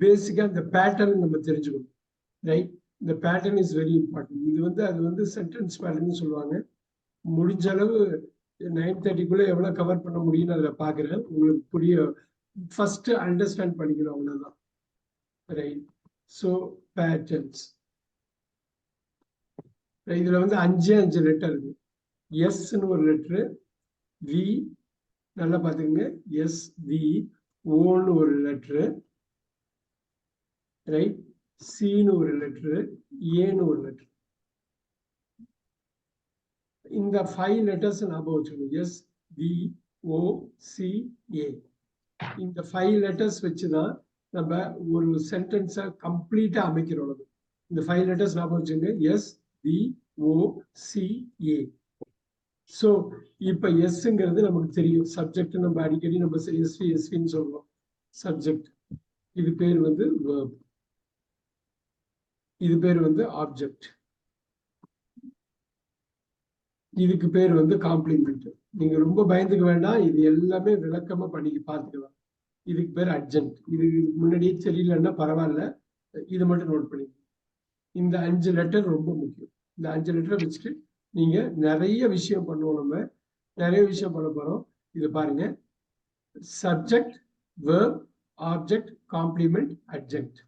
பேசிக்கா இந்த பேட்டர்ன் நம்ம தெரிஞ்சுக்கணும், ரைட்? இந்த பேட்டர்ன் இஸ் வெரி இம்பார்ட்டன்ட். இது வந்து அது வந்து சென்டென்ஸ் பேட்டர்ன் சொல்லுவாங்க. முடிஞ்ச அளவு 9:30 எவ்வளவு கவர் பண்ண முடியும்னு அதுல பாக்குறேன். உங்களுக்கு புரிய ஃபர்ஸ்ட் அண்டர்ஸ்டாண்ட் பண்ணிக்கணும், அவ்வளவுதான், ரைட்? ஸோ பேட்டர்ன்ஸ் இதுல வந்து 5 லெட்டர் இருக்கு. எஸ்ன்னு ஒரு லெட்ரு, வி நல்லா பாத்துக்கங்க, எஸ் வி, ஓன்னு ஒரு லெட்ரு, ரைட்? சின்னு ஒரு லெட்ரு, ஏன்னு ஒரு லெட்ரு. இந்த 5 லெட்டர்ஸ் ஞாபகம் வச்சுக்கணும். S V O C A. இந்த 5 லெட்டர்ஸ் வச்சுதான் நம்ம ஒரு சென்டென்ஸை கம்ப்ளீட்டா அமைக்கிறோம். இந்த 5 லெட்டர்ஸ் ஞாபகம் வச்சுங்க. S V O C A. So இப்ப எஸ்ங்கிறது நமக்கு தெரியும், சப்ஜெக்ட். நம்ம அடிக்கடி நம்ம எஸ்வி எஸ்வின்னு சொல்றோம், சப்ஜெக்ட். இது பேர் வந்து verb. இது பேர் வந்து ஆப்ஜெக்ட். இதுக்கு பேர் வந்து காம்ப்ளிமெண்ட். நீங்க ரொம்ப பயந்துக்க வேண்டாம், இது எல்லாமே விளக்கமா பண்ணி பார்த்துக்கலாம். இதுக்கு பேர் அட்ஜென்ட். இது முன்னாடியே தெரியலன்னா பரவாயில்ல, இது மட்டும் நோட் பண்ணி. இந்த 5 லெட்டர் ரொம்ப முக்கியம். இந்த 5 லெட்டரை வச்சுட்டு நீங்க நிறைய விஷயம் பண்ணுவோம். நம்ம நிறைய விஷயம் பண்ண போறோம். இது பாருங்க, subject, verb, object, complement, அட்ஜென்ட்,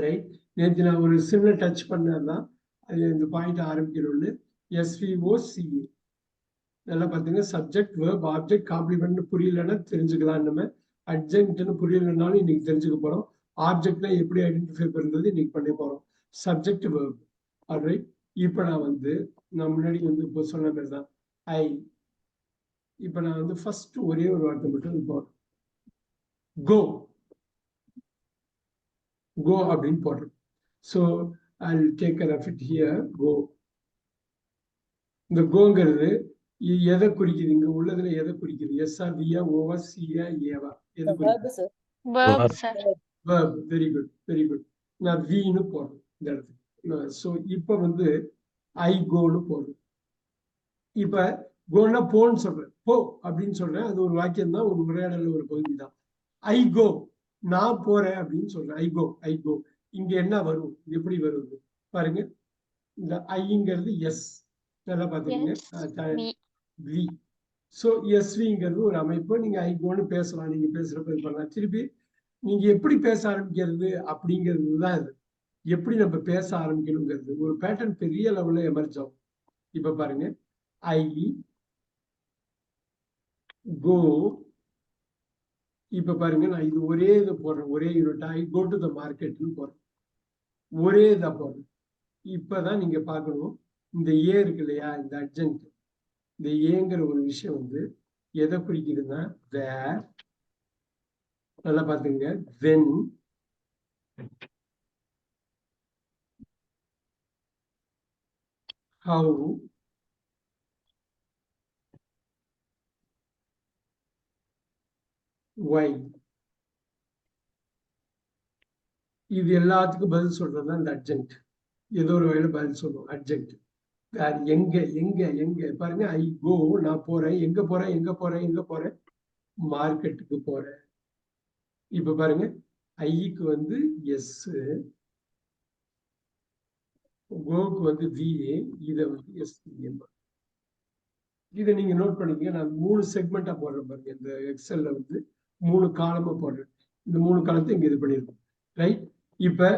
right? நேற்று நான் ஒரு சின்ன டச் பண்ணதான் அது இந்த பாயிண்ட் ஆரம்பிக்கணும்னு. எஸ்விஓசிஏ நல்லா பாத்தீங்க. சப்ஜெக்ட், வெர்ப், ஆப்ஜெக்ட், காம்ப்ளிமெண்ட் புரியலன்னா தெரிஞ்சுக்கலாம். நம்ம அட்ஜென்ட்னு புரியலனாலும் இன்னைக்கு தெரிஞ்சுக்க போறோம். ஆப்ஜெக்ட்னா எப்படி ஐடென்டிஃபை பண்றது இன்னைக்கு பண்ண போறோம். Subject, verb, alright? இப்ப நான் முன்னாடி வந்து இப்போ சொன்ன மாதிரி தான் ஐ. இப்ப நான் வந்து ஃபர்ஸ்ட் ஒரே ஒரு வார்த்தை மட்டும் போடுறேன், கோ. கோ அப்படின்னு போடுறேன். So I take care of it here, go. இந்த கோங்கிறது எதை குறிக்குது? இங்க உள்ளதுல எதை குறிக்குது? எஸ்ஆ, வியா, ஓவா, சியா, ஏவா? எது குறிக்குது? Verb. Very good, very good. நான் வின்னு போடுறேன் இந்த இடத்துக்கு. ஸோ இப்ப வந்து ஐ கோன்னு போடுறேன். இப்ப கோன்னா போன்னு சொல்றேன், போ அப்படின்னு சொல்றேன். அது ஒரு வாக்கியம் தான், ஒரு உரையாடல ஒரு பகுதி தான். ஐ கோ, நான் போறேன் அப்படின்னு சொல்றேன். ஐ கோ, ஐ கோ. இங்க என்ன வரும்? எப்படி வருது பாருங்க. இந்த ஐங்கிறது எஸ், நல்லா பாத்துக்கீங்க, வி. ஸோ எஸ்விங்கிறது ஒரு அமைப்பு. நீங்க ஐ கோன்னு பேசலாம், நீங்க பேசுறப்ப இது பண்ணலாம். திருப்பி நீங்க எப்படி பேச ஆரம்பிக்கிறது அப்படிங்கிறது தான் இது. எப்படி நம்ம பேச ஆரம்பிக்கணுங்கிறது ஒரு பேட்டர்ன் பெரிய லெவல்ல எமர்ஜ் ஆகும். இப்ப பாருங்க, ஐ கோ. இப்ப பாருங்க, நான் இது ஒரே இதை போடுறேன், ஒரே யூனிட். ஐ கோ டு த மார்க்கெட்னு போடுறேன், ஒரே இதை போடுறேன். இப்பதான் நீங்க பார்க்கணும், இந்த ஏ இருக்கு இல்லையா, இந்த அட்ஜென்ட், இந்த ஏங்கிற ஒரு விஷயம் வந்து எதை குறிக்குதுன்னா வேர், நல்லா பாத்துங்க, வென், ஹவு, வை. இது எல்லாத்துக்கும் பதில் சொல்றதுதான் இந்த அட்ஜென்ட். ஏதோ ஒரு வகையில பதில் சொல்லுவோம் அட்ஜென்ட். வேற எங்க எங்க எங்க பாருங்க, ஐ கோ, நான் போறேன். எங்க போறேன், எங்க போறேன், எங்க போறேன்? மார்க்கெட்டுக்கு போறேன். இப்ப பாருங்க, ஐக்கு வந்து எஸ், கோக்கு வந்து வி, இதை வந்து எஸ். இதை நீங்க நோட் பண்ணிக்கங்க. நான் 3 செக்மெண்டா போடுறேன் பாருங்க. இந்த எக்ஸல்ல வந்து 3 காலமா போடுறேன். இந்த 3 காலத்தை இங்க இது பண்ணிருக்கோம், ரைட்? இப்ப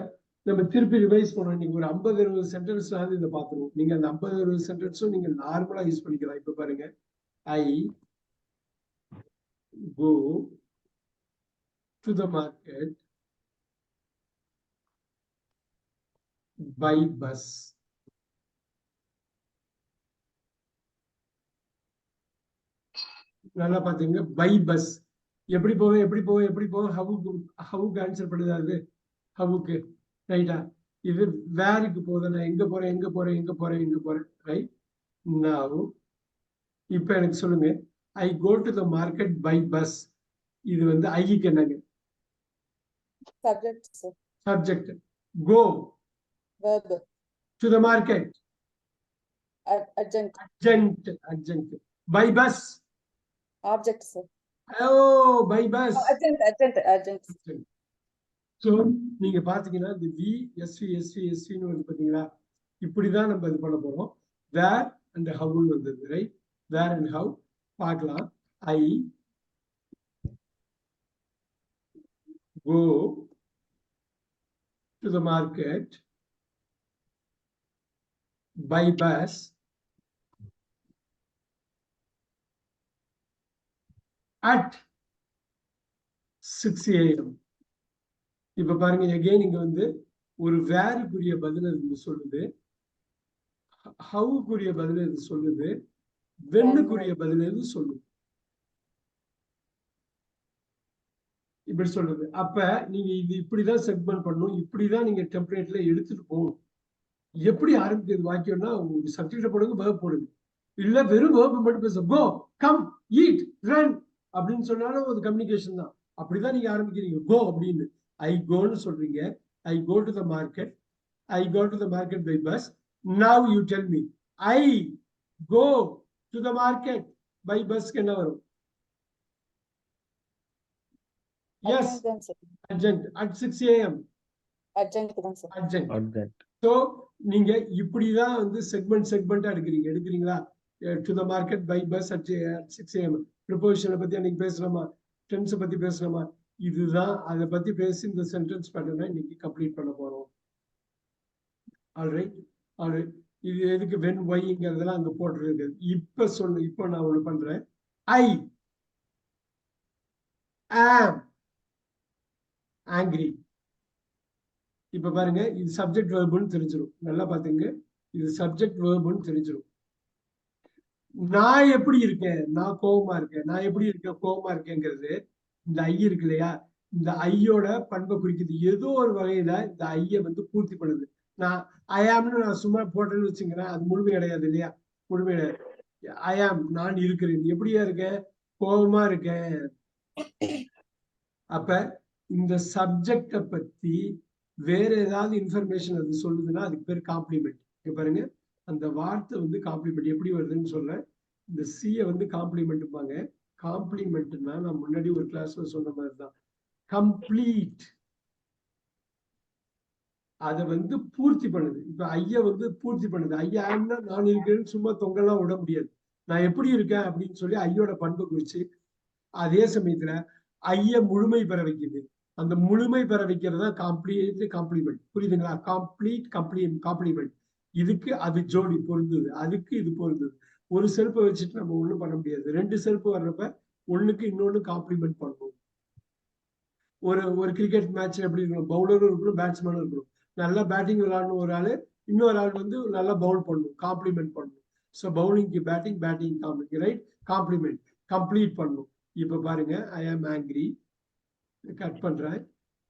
நம்ம திருப்பி ரிவைஸ் பண்ணோம். இன்னைக்கு ஒரு 50-20 சென்டென்ஸ்ல இதை பார்த்துருவோம். நீங்க அந்த 50-20 சென்டென்ஸும் நீங்க நார்மலா யூஸ் பண்ணிக்கலாம். இப்ப பாருங்க, I go to the market by bus. நல்லா பாத்தீங்க, பை பஸ். எப்படி போவேன், எப்படி போவேன், எப்படி போவேன்? ஹவுக்கு, ஹவுக்கு ஆன்சர் பண்ணுது அது, ஹவுக்கு, ரைட்டா? இது வேருக்கு போகுது. நான் எங்க போறேன், எங்க போறேன், எங்க போறேன், எங்க போறேன், ரைட்? நான் இப்ப எனக்கு சொல்லுங்க, I go to the market by bus. இது வந்து ஐக்கு என்னங்க? Subject. Go to the market, adjunct. Adjunct. By bus, object sir. Oh, by bus. Urgent. So நீங்க பாத்தீங்கன்னா இந்த வி எஸ்வி எஸ்வி எஸ்வின்னு வந்து பாத்தீங்களா, இப்படிதான் நம்ம இது பண்ண போறோம். வேர் அண்ட் ஹவுன்னு வந்தது, ரைட்? வேர் அண்ட் ஹவ் பார்க்கலாம். ஐ go to the market by bus at 6 a.m. இப்ப பாருங்க, எகைன் இங்க வந்து ஒரு வேருக்குரிய பதில் இது சொல்லுது, ஹவுக்குரிய பதில் இது சொல்லுது, வென்னுக்குரிய பதில் இது சொல்லுது. இப்படி சொல்லுது. அப்ப நீங்க இது இப்படிதான் செக்மெண்ட் பண்ணணும், இப்படிதான் நீங்க டெம்ப்ளேட்ல எடுத்துட்டு போகணும். எப்படி ஆரம்பிக்கிறது வாக்கியம்னா, ஒரு சப்ஜெக்ட போடுங்க, வேர்ப் போடுங்க. இல்ல வெறும் வேர்ப் மட்டும் பேச, கோ, கம், ஈட், ரன் அப்படின்னு சொன்னாலும் ஒரு கம்யூனிகேஷன் தான். அப்படிதான் நீங்க ஆரம்பிக்கிறீங்க, கோ அப்படின்னு. ஐ கோன்னு சொல்றீங்க. I go to the market. I go to the market by bus. Now you tell me, I go to the market by பஸ்க்கு என்ன வரும்? Yes, urgent at 6 a.m. Urgent. So நீங்க இப்படிதான் வந்து செக்மெண்டா எடுக்கிறீங்களா? To the market by bus at 6 a.m. ப்ரிபோசிஷனை பத்தி அன்னைக்கு பேசலாமா? டென்ஸை பத்தி பேசலாமா? இதுதான் அதை பத்தி பேசி இந்த சென்டென்ஸ் பேட்டர்னை இன்னைக்கு கம்ப்ளீட் பண்ண போறோம். ஆல்ரைட். இது எதுக்கு வென் ஒய்ங்கிறதெல்லாம் அங்க போட்டுருக்கு. இப்ப நான் ஒண்ணு பண்றேன். ஐ ஆம் ஆங்கிரி. இப்ப பாருங்க, இது சப்ஜெக்ட் வேர்புன்னு தெரிஞ்சிடும். நல்லா பாத்துங்க, இது சப்ஜெக்ட் வேர்புன்னு தெரிஞ்சிடும். நான் எப்படி இருக்கேன்? நான் கோபமா இருக்கேன். நான் எப்படி இருக்கேன்? கோபமா இருக்கேங்கிறது இந்த ஐ இருக்கு இல்லையா, இந்த ஐயோட பண்பை குறிக்குது. ஏதோ ஒரு வகையில இந்த ஐய வந்து பூர்த்தி பண்ணுது. நான் ஐயாம்னு நான் சும்மா போட்டேன்னு வச்சுக்கிறேன், அது முழுமை கிடையாது இல்லையா? முழுமை கிடையாது. ஐயாம், நான் இருக்கிறேன். எப்படியா இருக்கேன்? கோபமா இருக்கேன். அப்ப இந்த சப்ஜெக்ட பத்தி வேற ஏதாவது இன்ஃபர்மேஷன் அது சொல்லுதுன்னா அதுக்கு பேர் காம்ப்ளிமெண்ட். இங்க பாருங்க, அந்த வார்த்தை வந்து காம்ப்ளிமெண்ட் எப்படி வருதுன்னு சொல்றேன். இந்த சியை வந்து காம்ப்ளிமெண்ட்பாங்க. காம்ப்ளிமெண்ட்னா நான் முன்னாடி ஒரு கிளாஸ்ல சொன்ன மாதிரி தான், கம்ப்ளீட். அதை வந்து பூர்த்தி பண்ணுது. இப்ப ஐயா வந்து பூர்த்தி பண்ணுது. ஐயா ஆம்னா நான் இருக்கிறேன்னு சும்மா தொங்கலாம் விட முடியாது. நான் எப்படி இருக்கேன் அப்படின்னு சொல்லி ஐயோட பண்பை குறிச்சு, அதே சமயத்துல ஐய முழுமை பெற வைக்குது. அந்த முழுமை பெற வைக்கிறது கம்ப்ளீட் காம்ப்ளிமெண்ட். புரியுதுங்களா? காம்ப்ளிமெண்ட். இதுக்கு அது ஜோடி பொருந்தது, அதுக்கு இது பொருந்தது. ஒரு செருப்பை வச்சுட்டு நம்ம ஒண்ணும் பண்ண முடியாது. ரெண்டு செருப்பு வர்றப்ப ஒண்ணுக்கு இன்னொன்னு காம்ப்ளிமெண்ட் பண்ணணும். ஒரு கிரிக்கெட் மேட்ச்ல எப்படி இருக்கணும்? பவுலரும் இருக்கணும், பேட்ஸ்மேனும் இருக்கணும். நல்லா பேட்டிங் விளையாடணும் ஒரு ஆளு, இன்னொரு ஆள் வந்து நல்லா பவுல் பண்ணணும், காம்ப்ளிமெண்ட் பண்ணணும். ஸோ பவுலிங்க்கு batting, complement, right? Complement, complete பண்ணணும். இப்ப பாருங்க, ஐ ஆம் ஆங்கிரி கட் பண்றேன்.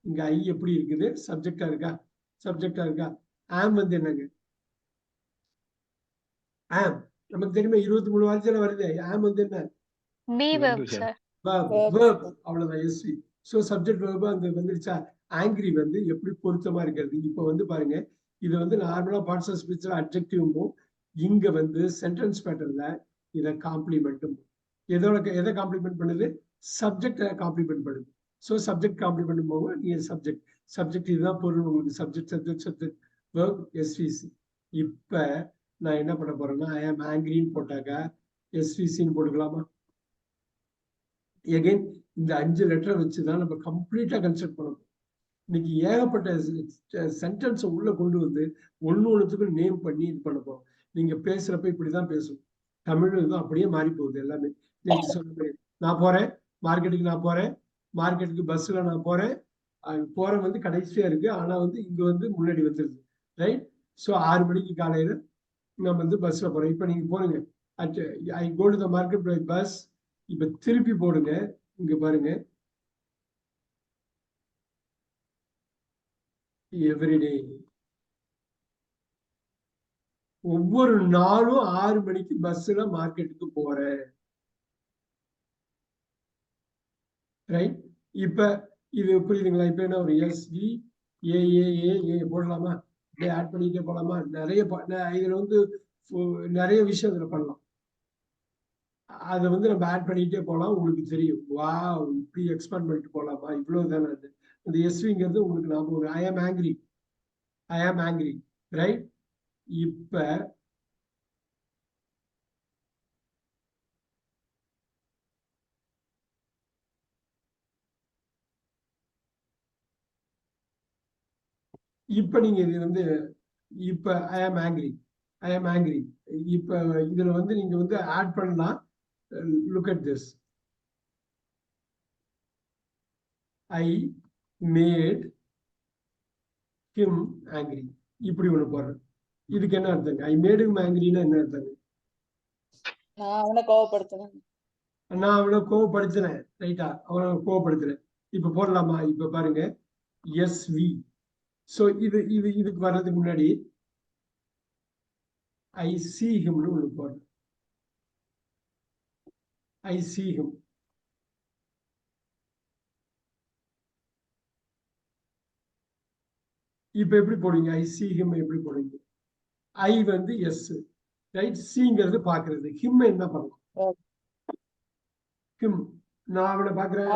இங்க ஐ எப்படி இருக்குது? சப்ஜெக்டா இருக்கா? ஆம் வந்து என்னங்க? ஆம் நமக்கு தெரியுமா, 23 வார்த்தையில வருது. ஆம் வந்து என்ன? அவ்வளவுதான், எஸ்வி. சோ சப்ஜெக்ட் வெர்ப் அந்த வந்துருச்சா? ஆங்கிரி வந்து எப்படி பொருத்தமா இருக்கிறது? இப்ப வந்து பாருங்க, இது வந்து நார்மலா பார்ட்ஸ் ஆஃப் ஸ்பீச்ல அட்ஜெக்டிவும், இங்க வந்து சென்டென்ஸ் பேட்டர்ல இதை காம்ப்ளிமெண்ட்டும். எதை காம்ப்ளிமெண்ட் பண்ணுது? சப்ஜெக்ட காம்ப்ளிமெண்ட் பண்ணுது. ஸோ சப்ஜெக்ட் காம்ப்ளிமெண்ட் போக நீங்க சப்ஜெக்ட் இதுதான் பொருள் உங்களுக்கு. Subject verb SVC. இப்ப நான் என்ன பண்ண போறேன்னா, ஐ ஆம் ஆங்கிரின்னு போட்டாக்கா எஸ்விசின்னு போட்டுக்கலாமா? எகைன் இந்த 5 லெட்டரை வச்சுதான் நம்ம கம்ப்ளீட்டா கன்ஸ்ட்ரக்ட் பண்ணணும். இன்னைக்கு ஏகப்பட்ட சென்டென்ஸ் உள்ள கொண்டு வந்து ஒண்ணுத்துக்கும் நேம் பண்ணி இது பண்ண போறோம். நீங்க பேசுறப்ப இப்படிதான் பேசணும். தமிழ் தான் அப்படியே மாறி போகுது எல்லாமே. நேற்று சொன்ன, நான் போறேன் மார்க்கெட்டுக்கு, நான் போறேன் மார்க்கெட்டுக்கு, பஸ்ல நான் போறேன். போறேன் வந்து கடைசியா இருக்கு, ஆனா வந்து இங்க வந்து முன்னாடி வந்துருது, ரைட்? ஸோ 6 மணிக்கு காலையில நம்ம வந்து பஸ்ல போறோம். இப்ப நீங்க போடுங்க, I go to the market by bus. இப்ப திருப்பி போடுங்க, இங்க பாருங்க, எவ்ரிடே. ஒவ்வொரு நாளும் 6 மணிக்கு பஸ்ல மார்க்கெட்டுக்கு போறேன், ரைட்? இப்ப இது புரியுதுங்களா? இப்ப என்ன ஒரு எஸ்வி ஏ போடலாமா? இப்படியே ஆட் பண்ணிட்டே போலாமா? இதுல வந்து நிறைய விஷயம் இதுல பண்ணலாம். அதை வந்து நம்ம ஆட் பண்ணிட்டே போகலாம். உங்களுக்கு தெரியும், வா இப்படி எக்ஸ்பேண்ட் பண்ணிட்டு போகலாமா, இவ்வளவு தானே. அது அந்த எஸ்விங்கிறது உங்களுக்கு ஞாபகம், ஐ ஆம் ஆங்கிரி, ஐ ஆம் ஆங்கிரி, ரைட். இப்ப இப்ப நீங்க இது வந்து இப்ப ஐ ஆம் ஆங்கிரி, ஐ ஆம் ஆங்கிரி. இப்ப இதுல வந்து நீங்க வந்து ஆட் பண்ணலாம். Look at this, I made him angry. இப்படி ஒண்ணு போடுறேன். இதுக்கு என்ன அர்த்தங்க? ஐ மேட் ஹிம் ஆங்கிரின்னா என்ன அர்த்தங்க? நான் அவனை கோவப்படுத்தினேன். நான் அவனை கோவப்படுத்துறேன், ரைட்டா? அவனை கோவப்படுத்துறேன். இப்ப போடலாமா? இப்ப பாருங்க, எஸ் வி. சோ இதுக்கு வர்றதுக்கு முன்னாடி ஐ சி ஹிம்னு ஒண்ணு போடுறேன். ஐ சி ஹிம். இப்ப எப்படி போடுவீங்க? ஐ சி ஹிம் எப்படி போடுவீங்க? ஐ வந்து எஸ், ரைட். சிங்கிறது பாக்குறது, ஹிம் என்ன பண்ணலாம்? ஹிம், நான் அவனை பாக்குறேன்.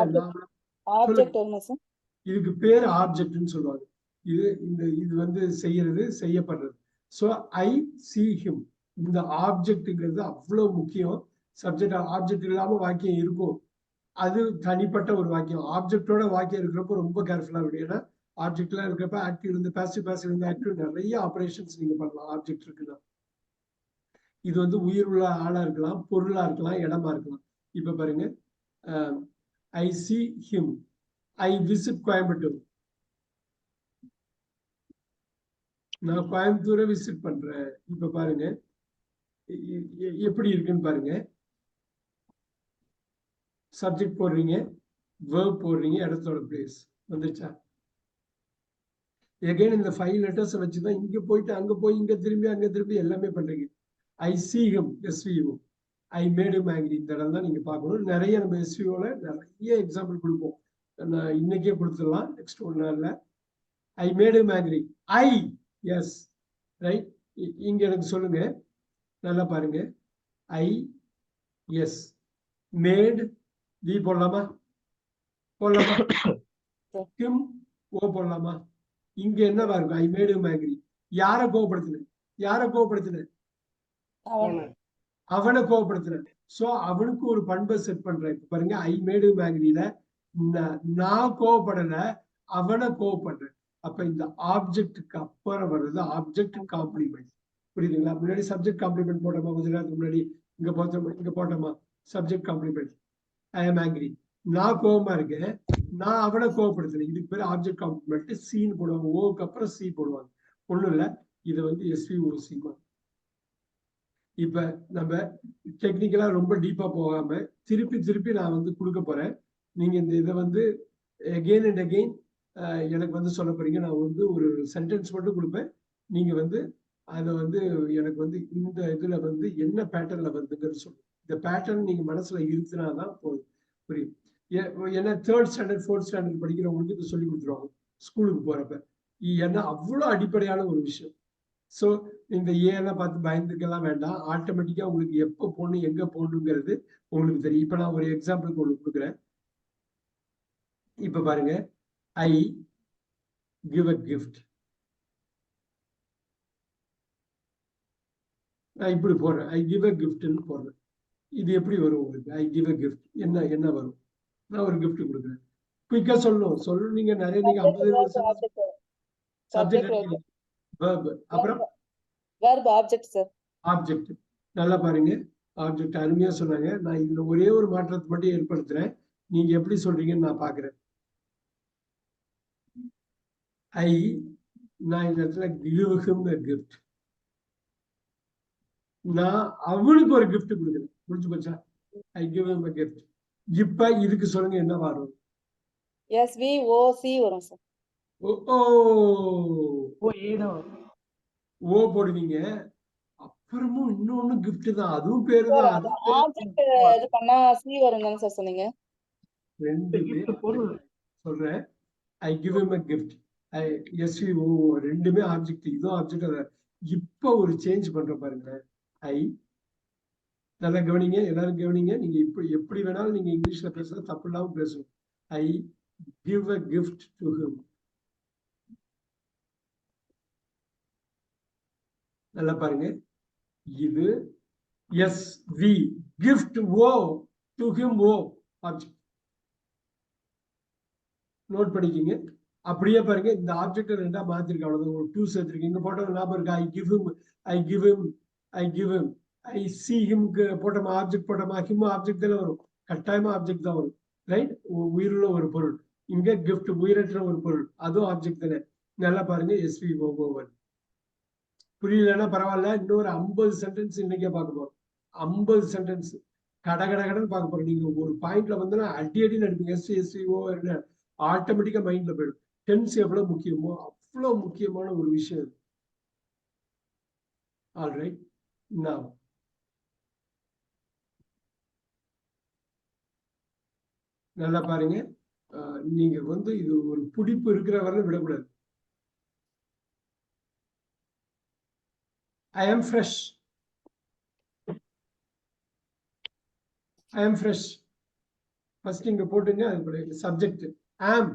இதுக்கு பேர் ஆப்ஜெக்ட்னு சொல்லுவாங்க. இது வந்து செய்யறது, செய்யப்படுறது. சோ ஐ சி ஹிம், இந்த ஆப்ஜெக்ட்ங்கிறது அவ்வளவு முக்கியம். சப்ஜெக்ட் ஆப்ஜெக்ட் இல்லாம வாக்கியம் இருக்கும், அது தனிப்பட்ட ஒரு வாக்கியம். ஆப்ஜெக்டோட வாக்கியம் இருக்கிறப்ப ரொம்ப கேர்ஃபுல்லா இருக்கும். ஏன்னா ஆப்ஜெக்ட்லாம் இருக்கிறப்ப ஆக்டிவ் இருந்து பாசிவ், பாசிவ் இருந்து ஆக்டிவ், நிறைய ஆபரேஷன்ஸ் நீங்க பண்ணலாம் ஆப்ஜெக்ட் இருக்குன்னா. இது வந்து உயிர் உள்ள ஆளா இருக்கலாம், பொருளா இருக்கலாம், இடமா இருக்கலாம். இப்ப பாருங்க, I see him, I visit Coimbatore. நான் கோயம்புத்தூரை விசிட் பண்றேன். இப்ப பாருங்க எப்படி இருக்குன்னு பாருங்க. சப்ஜெக்ட் போடுறீங்க, வேர்ப் போடுறீங்க, இடத்தோட பிளேஸ் வந்துருச்சா? எகைன் இந்த 5 லெட்டர்ஸ் வச்சுதான் இங்க போயிட்டு அங்க போய் இங்க திரும்பி அங்க திரும்பி எல்லாமே பண்றீங்க. I see him, SVO. I made him angry. இந்த இடம் தான் நீங்க பார்க்கணும். நிறைய நம்ம எஸ்விஓல நிறைய எக்ஸாம்பிள் கொடுப்போம். நான் இன்னைக்கே கொடுத்துடலாம், நெக்ஸ்ட் 1 நாள்ல. I made him angry. I, S, right. இங்க எனக்கு சொல்லுங்க, நல்லா பாருங்க. ஐ எஸ் மேட், வி போடலாமா? போடலாமா? ஹிம், ஓ போடலாமா? இங்க என்னவா இருக்கும்? ஐ மேட் ஹிம் ஆங்கிரி. யாரை கோவப்படுத்தின? யாரை கோவப்படுத்தின? அவனை கோவப்படுத்துறேன். சோ அவனுக்கு ஒரு பண்பை செட் பண்றேன். இப்ப பாருங்க, ஐ மேடு மேங்கிரியில நான் கோவப்படல, அவனை கோவப்படுறேன். அப்ப இந்த ஆப்ஜெக்டுக்கு அப்புறம் வர்றது ஆப்ஜெக்ட் காம்ப்ளிமெண்ட். புரியுதுங்களா? முன்னாடி சப்ஜெக்ட் காம்ப்ளிமெண்ட் போட்டோமா? கொஞ்ச நேரத்துக்கு முன்னாடி இங்க போட்டோமா subject complement. I am angry, நான் கோவமா இருக்கேன், நான் அவனை கோவப்படுத்துறேன். இதுக்கு பேர் ஆப்ஜெக்ட் காம்ப்ளிமெண்ட். சீன் போடுவாங்க, ஓக்கு அப்புறம் சி போடுவாங்க. ஒண்ணும் இல்ல, இது வந்து எஸ்விஓசி. இப்ப நம்ம டெக்னிக்கலா ரொம்ப டீப்பா போகாம திருப்பி திருப்பி நான் வந்து கொடுக்க போறேன். நீங்க இந்த இதை வந்து அகெயின் அண்ட் அகெயின் எனக்கு வந்து சொல்ல போறீங்க. நான் வந்து ஒரு சென்டென்ஸ் மட்டும் கொடுப்பேன். நீங்க வந்து அதை வந்து எனக்கு வந்து இந்த இதுல வந்து என்ன பேட்டர்ன்ல வருதுங்கிறது சொல்லுங்க. இந்த பேட்டர்ன் நீங்க மனசுல இருத்தினாதான் போதும், புரியும். ஏன்னா 3rd ஸ்டாண்டர்ட் 4th ஸ்டாண்டர்ட் படிக்கிறவங்களுக்கு இதை சொல்லி கொடுத்துருவாங்க ஸ்கூலுக்கு போறப்ப. ஏன்னா அவ்வளவு அடிப்படையான ஒரு விஷயம். சோ இந்த ஏலாம் பார்த்து பயந்துக்கலாம் வேண்டாம். ஆட்டோமேட்டிக்கா உங்களுக்கு எப்போ போகணும், எங்க போகணுங்கிறது உங்களுக்கு தெரியும். இப்ப நான் ஒரு எக்ஸாம்பிளுக்கு உங்களுக்கு கொடுக்குறேன். இப்ப பாருங்க, ஐ கிவ் அ கிஃப்ட். நான் இப்படி போடுறேன், ஐ கிவ் அ கிஃப்ட்னு போடுறேன். இது எப்படி வரும் உங்களுக்கு? ஐ கிவ் அ கிஃப்ட் என்ன என்ன வரும்? நான் ஒரு கிஃப்ட் கொடுக்குறேன். குயிக்கா சொல்லணும். நீங்க நிறைய, நீங்க 50 சப்ஜெக்ட், verb, அப்புறம் ஆப்ஜெக்ட். நல்லா பாருங்க, ஆப்ஜெக்ட் அருமையா சொன்னாங்க. நான் இதுல ஒரே ஒரு மாற்றத்தை மட்டும் ஏற்படுத்துறேன். நீங்க எப்படி சொல்றீங்கன்னு நான் பாக்குறேன். நான் இந்த இடத்துல give him a gift. நான் அவனுக்கு ஒரு gift கொடுக்குறேன். முடிஞ்சு போச்சா? I give him a gift. இப்ப இதுக்கு சொல்லுங்க என்ன வரும்? SVOC வரும் சார். ஓ போடுவீங்க. அப்புறமும் இன்னொன்னு gift தான், அதுவும் பேரு தான். ஆப்ஜெக்ட் இது பண்ணா C வரும் தானே சார் சொன்னீங்க? சொல்றேன், I give him a gift. SVO ரெண்டுமே ஆப்ஜெக்ட், இதுவும் ஆப்ஜெக்ட். இப்ப ஒரு சேஞ்ச் பண்ற பாருங்க. ஐ நல்லா கவனிங்க, எல்லாரும் கவனிங்க. நீங்க எப்படி வேணாலும் நீங்க இங்கிலீஷ்ல பேசலாம், தப்பு இல்லாம பேசணும். I give a gift to him. நல்லா பாருங்க, இது S V gift O to him O object. Note பண்ணிக்கிங்க. அப்படியே பாருங்க, இந்த ஆப்ஜெக்ட் ரெண்டா மாத்திருக்க, அவ்வளவுதான். ஒரு டூ சேர்த்திருக்கீங்க. போட்ட ஞாபகம் இருக்கு, I give him, I give him, I give him. I see ஹிம்க்கு போட்டோமா ஆப்ஜெக்ட், போட்டோமா ஹிம் ஆப்ஜெக்ட் தானே வரும், கட்டாயமா ஆப்ஜெக்ட் தான் வரும், ரைட்? உயிருள்ள ஒரு பொருள். இங்க கிஃப்ட் உயிரற்ற ஒரு பொருள், அதுவும் ஆப்ஜெக்ட் தானே. நல்லா பாருங்க, எஸ்வி ஓவர். புரியலன்னா பரவாயில்ல, இன்னொரு 50 சென்டென்ஸ் இன்னைக்கே பார்க்க போறோம். 50 சென்டென்ஸ் கடகடன்னு பார்க்க போறோம். நீங்க ஒரு பாயிண்ட்ல வந்து அடி நடிப்பீங்க, எஸ்வி எஸ்வி ஓவர், ஆட்டோமேட்டிக்கா மைண்ட்ல போயிடும். டென்ஸ் எவ்வளவு முக்கியமோ அவ்வளவு முக்கியமான ஒரு விஷயம். ஆல்ரைட், நான் நல்லா பாருங்க, நீங்க வந்து இது ஒரு பிடிப்பு இருக்கிற வரை விடக்கூடாது. ஐ ஆம் ஃப்ரெஷ், ஐ ஆம் ஃப்ரெஷ். ஃபர்ஸ்ட் இங்க போட்டுங்க, அது சப்ஜெக்ட் ஆம்.